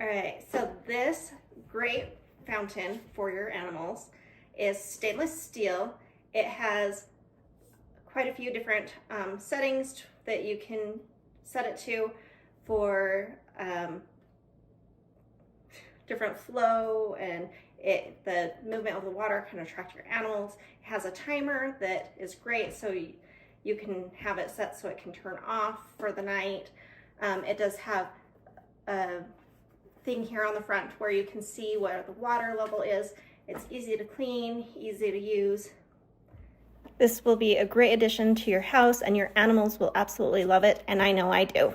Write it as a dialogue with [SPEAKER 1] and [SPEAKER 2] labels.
[SPEAKER 1] All right, so this great fountain for your animals is stainless steel. It has quite a few different settings that you can set it to for different flow, and the movement of the water can attract your animals. It has a timer that is great, so you can have it set so it can turn off for the night. It does have a thing here on the front where you can see where the water level is. It's easy to clean, easy to use. This will be a great addition to your house, and your animals will absolutely love it, and I know I do.